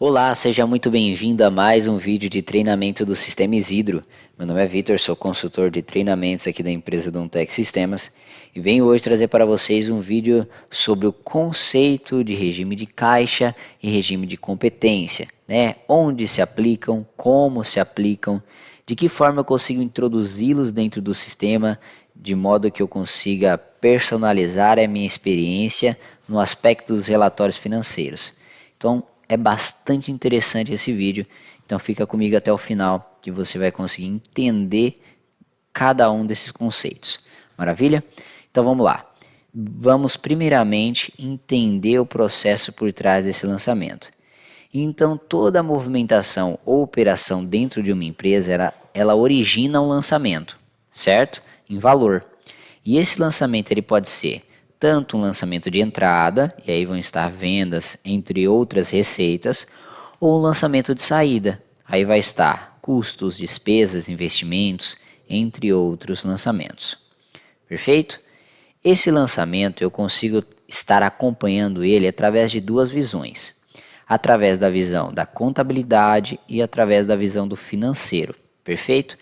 Olá, seja muito bem-vindo a mais um vídeo de treinamento do Sistema Isidro. Meu nome é Vitor, sou consultor de treinamentos aqui da empresa Dontec Sistemas e venho hoje trazer para vocês um vídeo sobre o conceito de regime de caixa e regime de competência, né? Onde se aplicam, como se aplicam, de que forma eu consigo introduzi-los dentro do sistema, de modo que eu consiga personalizar a minha experiência no aspecto dos relatórios financeiros. Então, é bastante interessante esse vídeo, então fica comigo até o final que você vai conseguir entender cada um desses conceitos. Maravilha? Então vamos lá. Vamos primeiramente entender o processo por trás desse lançamento. Então toda a movimentação ou operação dentro de uma empresa, ela origina um lançamento, certo? Em valor. E esse lançamento ele pode ser tanto um lançamento de entrada, e aí vão estar vendas, entre outras receitas, ou um lançamento de saída, aí vai estar custos, despesas, investimentos, entre outros lançamentos. Perfeito? Esse lançamento eu consigo estar acompanhando ele através de duas visões. Através da visão da contabilidade e através da visão do financeiro. Perfeito?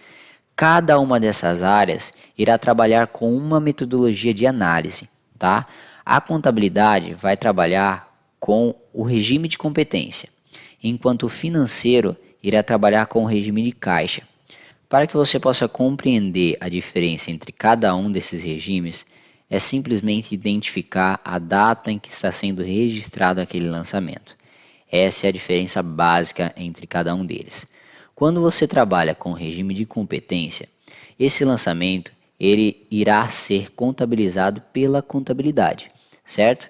Cada uma dessas áreas irá trabalhar com uma metodologia de análise. Tá? A contabilidade vai trabalhar com o regime de competência, enquanto o financeiro irá trabalhar com o regime de caixa. Para que você possa compreender a diferença entre cada um desses regimes, é simplesmente identificar a data em que está sendo registrado aquele lançamento. Essa é a diferença básica entre cada um deles. Quando você trabalha com o regime de competência, esse lançamento ele irá ser contabilizado pela contabilidade, certo?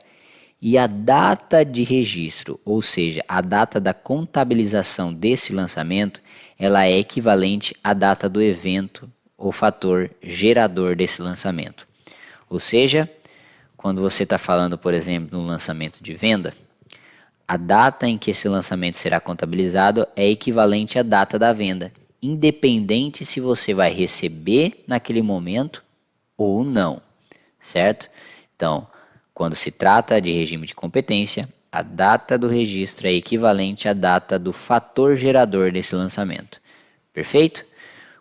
E a data de registro, ou seja, a data da contabilização desse lançamento, ela é equivalente à data do evento ou fator gerador desse lançamento. Ou seja, quando você está falando, por exemplo, no lançamento de venda, a data em que esse lançamento será contabilizado é equivalente à data da venda, independente se você vai receber naquele momento ou não, certo? Então, quando se trata de regime de competência, a data do registro é equivalente à data do fator gerador desse lançamento. Perfeito?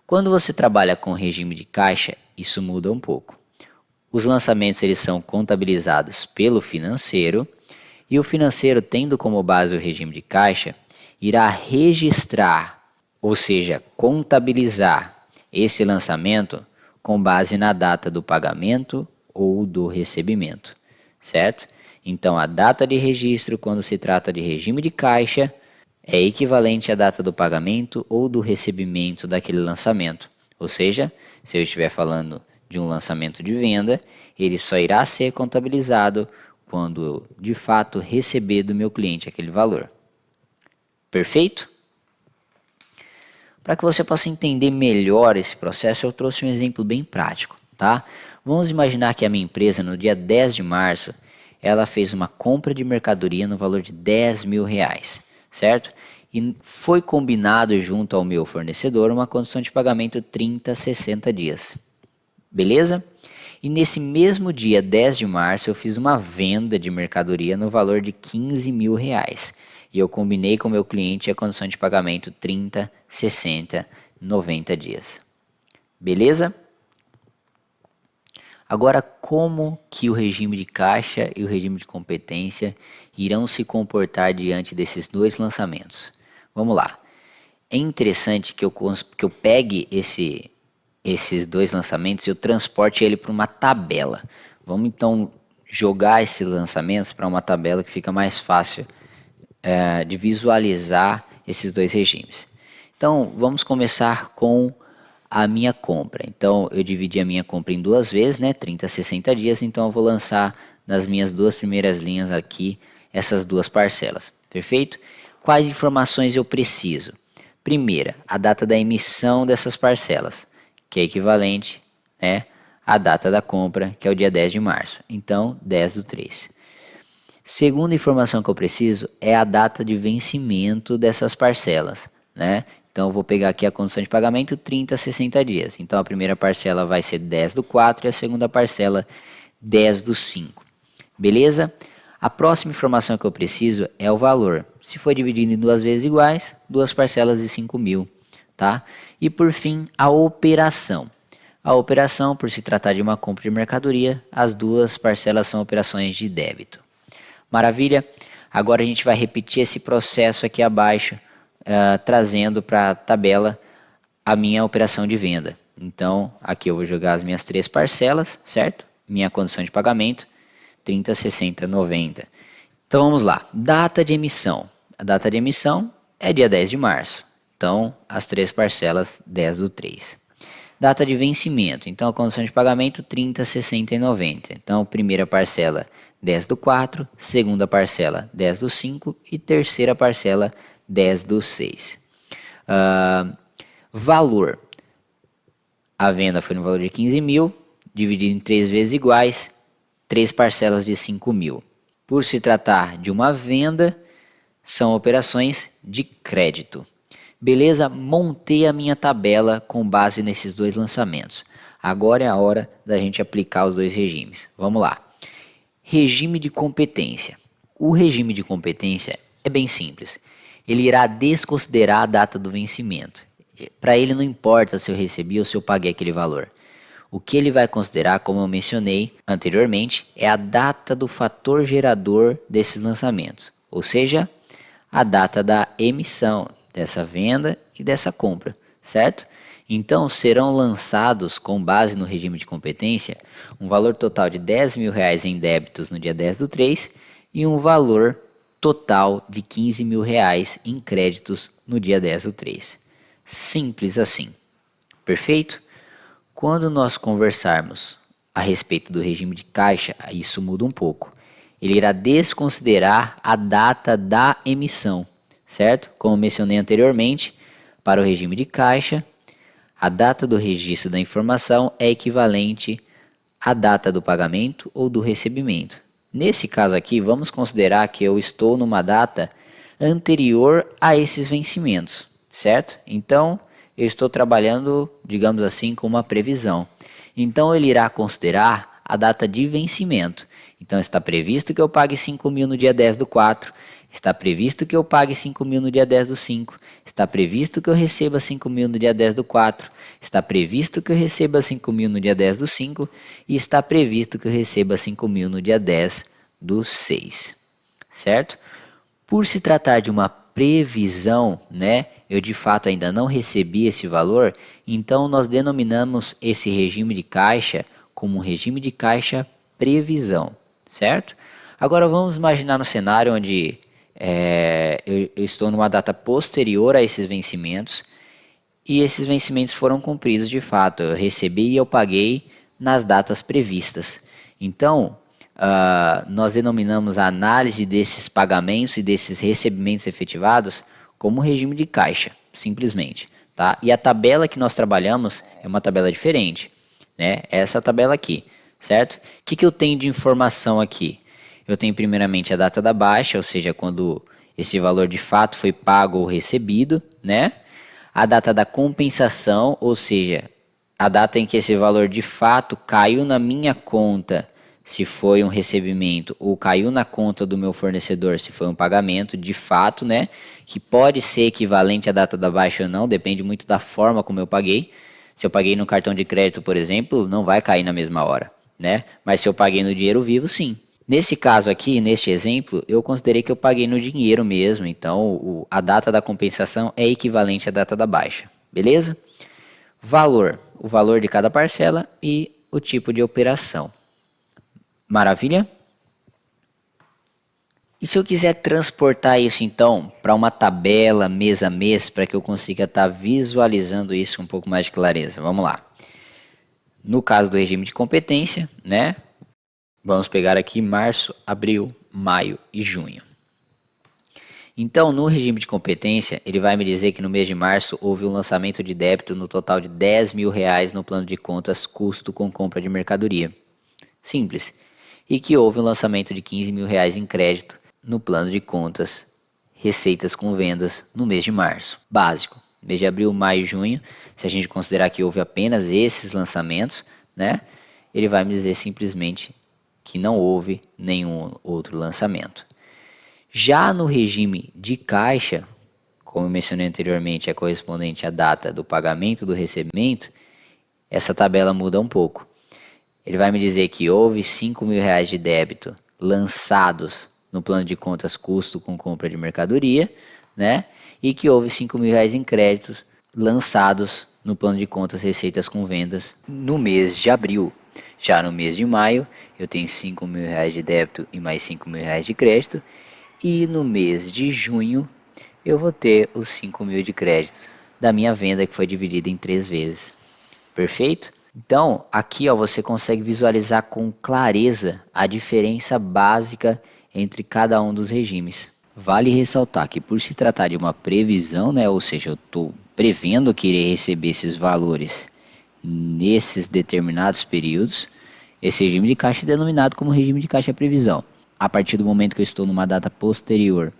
Quando você trabalha com regime de caixa, isso muda um pouco. Os lançamentos eles são contabilizados pelo financeiro e o financeiro, tendo como base o regime de caixa, irá registrar, ou seja, contabilizar esse lançamento com base na data do pagamento ou do recebimento, certo? Então, a data de registro, quando se trata de regime de caixa, é equivalente à data do pagamento ou do recebimento daquele lançamento. Ou seja, se eu estiver falando de um lançamento de venda, ele só irá ser contabilizado quando eu, de fato, receber do meu cliente aquele valor. Perfeito? Para que você possa entender melhor esse processo, eu trouxe um exemplo bem prático, tá? Vamos imaginar que a minha empresa, no dia 10 de março, ela fez uma compra de mercadoria no valor de R$ 10.000, certo? E foi combinado junto ao meu fornecedor uma condição de pagamento 30 a 60 dias. Beleza? E nesse mesmo dia 10 de março eu fiz uma venda de mercadoria no valor de R$ 15.000. E eu combinei com o meu cliente a condição de pagamento 30, 60, 90 dias. Beleza? Agora, como que o regime de caixa e o regime de competência irão se comportar diante desses dois lançamentos? Vamos lá. É interessante que eu pegue esses dois lançamentos e eu transporte ele para uma tabela. Vamos então jogar esses lançamentos para uma tabela que fica mais fácil de visualizar esses dois regimes. Então, vamos começar com a minha compra. Então, eu dividi a minha compra em duas vezes, né, 30 a 60 dias, então eu vou lançar nas minhas duas primeiras linhas aqui essas duas parcelas. Perfeito? Quais informações eu preciso? Primeira, a data da emissão dessas parcelas, que é equivalente, né, à data da compra, que é o dia 10 de março. Então, 10/3. Segunda informação que eu preciso é a data de vencimento dessas parcelas, né? Então, eu vou pegar aqui a condição de pagamento 30 a 60 dias. Então, a primeira parcela vai ser 10/4 e a segunda parcela 10/5. Beleza? A próxima informação que eu preciso é o valor. se for dividido em duas vezes iguais, duas parcelas de 5.000, tá? E por fim, a operação. A operação, por se tratar de uma compra de mercadoria, as duas parcelas são operações de débito. Maravilha? Agora a gente vai repetir esse processo aqui abaixo, trazendo para a tabela a minha operação de venda. Então, aqui eu vou jogar as minhas três parcelas, certo? Minha condição de pagamento, 30, 60, 90. Então vamos lá, data de emissão. A data de emissão é dia 10 de março. Então, as três parcelas, 10/3. Data de vencimento. Então, a condição de pagamento, 30, 60 e 90. Então, primeira parcela, 10/4. Segunda parcela, 10/5. E terceira parcela, 10/6. Valor. A venda foi no valor de 15.000, dividido em 3 vezes iguais, 3 parcelas de 5.000. Por se tratar de uma venda, são operações de crédito. Beleza? Montei a minha tabela com base nesses dois lançamentos. Agora é a hora da gente aplicar os dois regimes. Vamos lá. Regime de competência. O regime de competência é bem simples. Ele irá desconsiderar a data do vencimento. Para ele não importa se eu recebi ou se eu paguei aquele valor. O que ele vai considerar, como eu mencionei anteriormente, é a data do fator gerador desses lançamentos, ou seja, a data da emissão dessa venda e dessa compra, certo? Então serão lançados, com base no regime de competência, um valor total de R$10.000 em débitos no dia 10/3 e um valor total de R$15.000 em créditos no dia 10/3. Simples assim. Perfeito? Quando nós conversarmos a respeito do regime de caixa, isso muda um pouco. Ele irá desconsiderar a data da emissão, certo? Como mencionei anteriormente, para o regime de caixa, a data do registro da informação é equivalente à data do pagamento ou do recebimento. Nesse caso aqui, vamos considerar que eu estou numa data anterior a esses vencimentos, certo? Então, eu estou trabalhando, digamos assim, com uma previsão. Então, ele irá considerar a data de vencimento. Então, está previsto que eu pague 5.000 no dia 10/4. Está previsto que eu pague 5.000 no dia 10/5. Está previsto que eu receba 5.000 no dia 10/4. Está previsto que eu receba 5.000 no dia 10/5. E está previsto que eu receba 5.000 no dia 10/6. Certo? Por se tratar de uma previsão, né? Eu de fato ainda não recebi esse valor, então nós denominamos esse regime de caixa como um regime de caixa previsão, certo? Agora vamos imaginar no cenário onde eu estou numa data posterior a esses vencimentos e esses vencimentos foram cumpridos de fato, eu recebi e eu paguei nas datas previstas. Então, nós denominamos a análise desses pagamentos e desses recebimentos efetivados como regime de caixa, simplesmente. Tá? E a tabela que nós trabalhamos é uma tabela diferente, né? Essa tabela aqui, certo? O que eu tenho de informação aqui? Eu tenho primeiramente a data da baixa, ou seja, quando esse valor de fato foi pago ou recebido, né? A data da compensação, ou seja, a data em que esse valor de fato caiu na minha conta, se foi um recebimento, ou caiu na conta do meu fornecedor, se foi um pagamento, de fato, né? Que pode ser equivalente à data da baixa ou não, depende muito da forma como eu paguei. Se eu paguei no cartão de crédito, por exemplo, não vai cair na mesma hora, né? Mas se eu paguei no dinheiro vivo, sim. Nesse caso aqui, neste exemplo, eu considerei que eu paguei no dinheiro mesmo, então a data da compensação é equivalente à data da baixa, beleza? Valor, o valor de cada parcela e o tipo de operação. Maravilha? E se eu quiser transportar isso então para uma tabela mês a mês para que eu consiga estar visualizando isso com um pouco mais de clareza? Vamos lá. No caso do regime de competência, né? Vamos pegar aqui março, abril, maio e junho. Então, no regime de competência, ele vai me dizer que no mês de março houve um lançamento de débito no total de R$10.000 no plano de contas custo com compra de mercadoria. Simples. E que houve um lançamento de R$15.000 em crédito no plano de contas receitas com vendas no mês de março. Básico. Mês de abril, maio e junho, se a gente considerar que houve apenas esses lançamentos, né, ele vai me dizer simplesmente que não houve nenhum outro lançamento. Já no regime de caixa, como eu mencionei anteriormente, é correspondente à data do pagamento do recebimento, essa tabela muda um pouco. Ele vai me dizer que houve R$ 5.000 de débito lançados no plano de contas custo com compra de mercadoria, né? E que houve R$ 5.000 em créditos lançados no plano de contas receitas com vendas no mês de abril. Já no mês de maio, eu tenho R$ 5.000 de débito e mais R$ 5.000 de crédito. E no mês de junho, eu vou ter os 5.000 de crédito da minha venda, que foi dividida em 3 vezes. Perfeito? Então, aqui ó, você consegue visualizar com clareza a diferença básica entre cada um dos regimes. Vale ressaltar que por se tratar de uma previsão, né, ou seja, eu estou prevendo que irei receber esses valores nesses determinados períodos, esse regime de caixa é denominado como regime de caixa previsão. A partir do momento que eu estou numa data posterior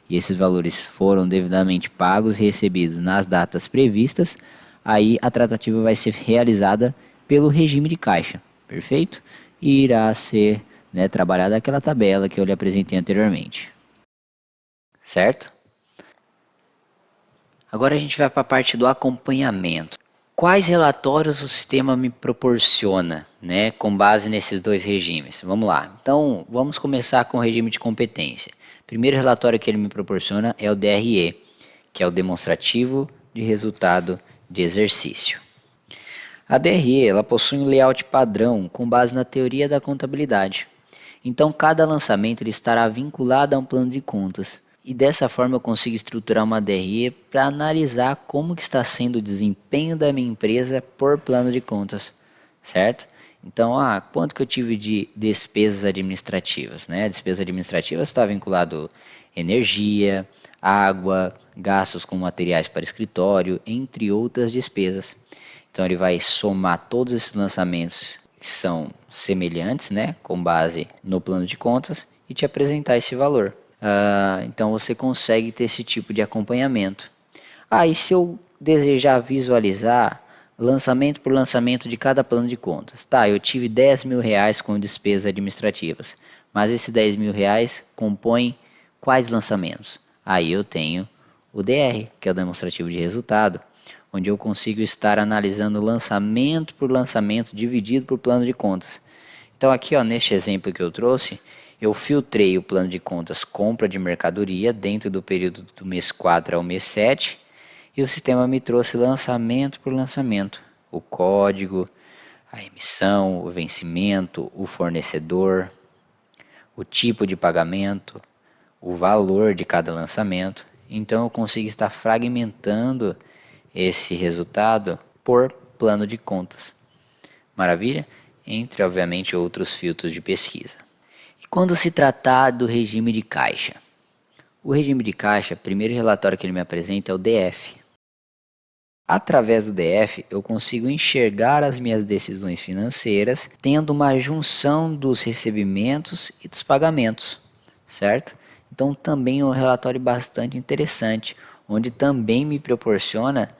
e esses valores foram devidamente pagos e recebidos nas datas previstas, aí a tratativa vai ser realizada pelo regime de caixa, perfeito? E irá ser, né, trabalhada aquela tabela que eu lhe apresentei anteriormente, certo? Agora a gente vai para a parte do acompanhamento. Quais relatórios o sistema me proporciona, né, com base nesses dois regimes? Vamos lá. Então, vamos começar com o regime de competência. O primeiro relatório que ele me proporciona é o DRE, que é o demonstrativo de resultado de exercício. A DRE ela possui um layout padrão com base na teoria da contabilidade. Então, cada lançamento ele estará vinculado a um plano de contas. E dessa forma eu consigo estruturar uma DRE para analisar como que está sendo o desempenho da minha empresa por plano de contas, certo? Então, quanto que eu tive de despesas administrativas, né? Despesas administrativas está vinculado energia, água, gastos com materiais para escritório, entre outras despesas. Então ele vai somar todos esses lançamentos que são semelhantes, né, com base no plano de contas e te apresentar esse valor. Então você consegue ter esse tipo de acompanhamento. E se eu desejar visualizar lançamento por lançamento de cada plano de contas, tá? Eu tive R$ 10.000 com despesas administrativas, mas esses R$ 10.000 compõem quais lançamentos? Aí eu tenho o DR, que é o demonstrativo de resultado, onde eu consigo estar analisando lançamento por lançamento dividido por plano de contas. Então aqui ó, neste exemplo que eu trouxe, eu filtrei o plano de contas compra de mercadoria dentro do período do mês 4 ao mês 7 e o sistema me trouxe lançamento por lançamento, o código, a emissão, o vencimento, o fornecedor, o tipo de pagamento, o valor de cada lançamento. Então eu consigo estar fragmentando esse resultado por plano de contas. Maravilha? Entre, obviamente, outros filtros de pesquisa. E quando se tratar do regime de caixa? O regime de caixa, o primeiro relatório que ele me apresenta é o DF. Através do DF, eu consigo enxergar as minhas decisões financeiras tendo uma junção dos recebimentos e dos pagamentos, certo? Então também é um relatório bastante interessante, onde também me proporciona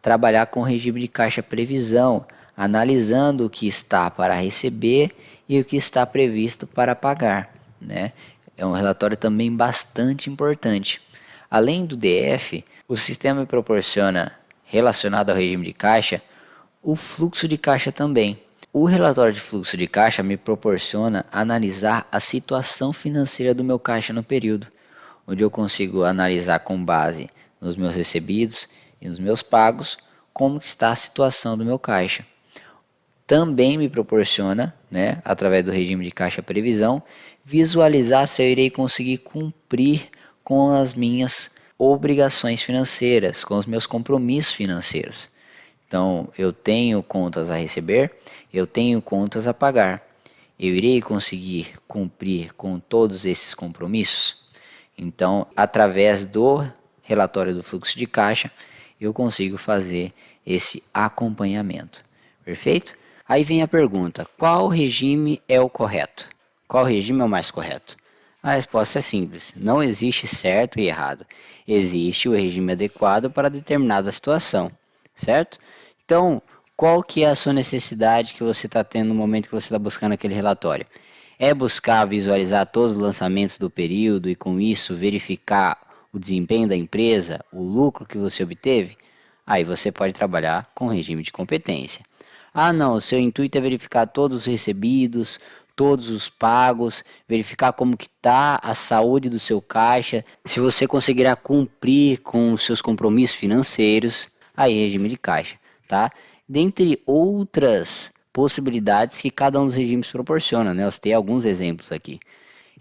trabalhar com o regime de caixa previsão, analisando o que está para receber e o que está previsto para pagar, né? É um relatório também bastante importante. Além do DF, o sistema me proporciona, relacionado ao regime de caixa, o fluxo de caixa também. O relatório de fluxo de caixa me proporciona analisar a situação financeira do meu caixa no período, onde eu consigo analisar com base nos meus recebidos e nos meus pagos como está a situação do meu caixa. Também me proporciona, né, através do regime de caixa previsão, visualizar se eu irei conseguir cumprir com as minhas obrigações financeiras, com os meus compromissos financeiros. Então, eu tenho contas a receber, eu tenho contas a pagar. Eu irei conseguir cumprir com todos esses compromissos? Então, através do relatório do fluxo de caixa, eu consigo fazer esse acompanhamento. Perfeito? Aí vem a pergunta: qual regime é o correto? Qual regime é o mais correto? A resposta é simples: não existe certo e errado. Existe o regime adequado para determinada situação, certo? Então, qual que é a sua necessidade que você está tendo no momento que você está buscando aquele relatório? é buscar visualizar todos os lançamentos do período e com isso verificar o desempenho da empresa, o lucro que você obteve, aí você pode trabalhar com regime de competência. Ah, não, o seu intuito é verificar todos os recebidos, todos os pagos, verificar como que está a saúde do seu caixa, se você conseguirá cumprir com os seus compromissos financeiros, aí regime de caixa, tá? Dentre outras possibilidades que cada um dos regimes proporciona, né? Eu tenho alguns exemplos aqui.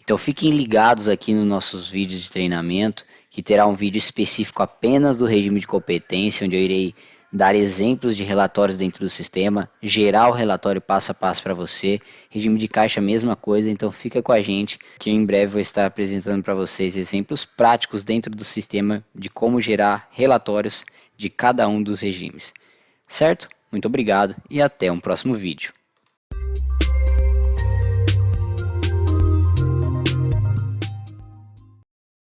Então fiquem ligados aqui nos nossos vídeos de treinamento, que terá um vídeo específico apenas do regime de competência, onde eu irei dar exemplos de relatórios dentro do sistema, gerar o relatório passo a passo para você. Regime de caixa, mesma coisa, então fica com a gente, que em breve vou estar apresentando para vocês exemplos práticos dentro do sistema de como gerar relatórios de cada um dos regimes. Certo? Muito obrigado e até um próximo vídeo.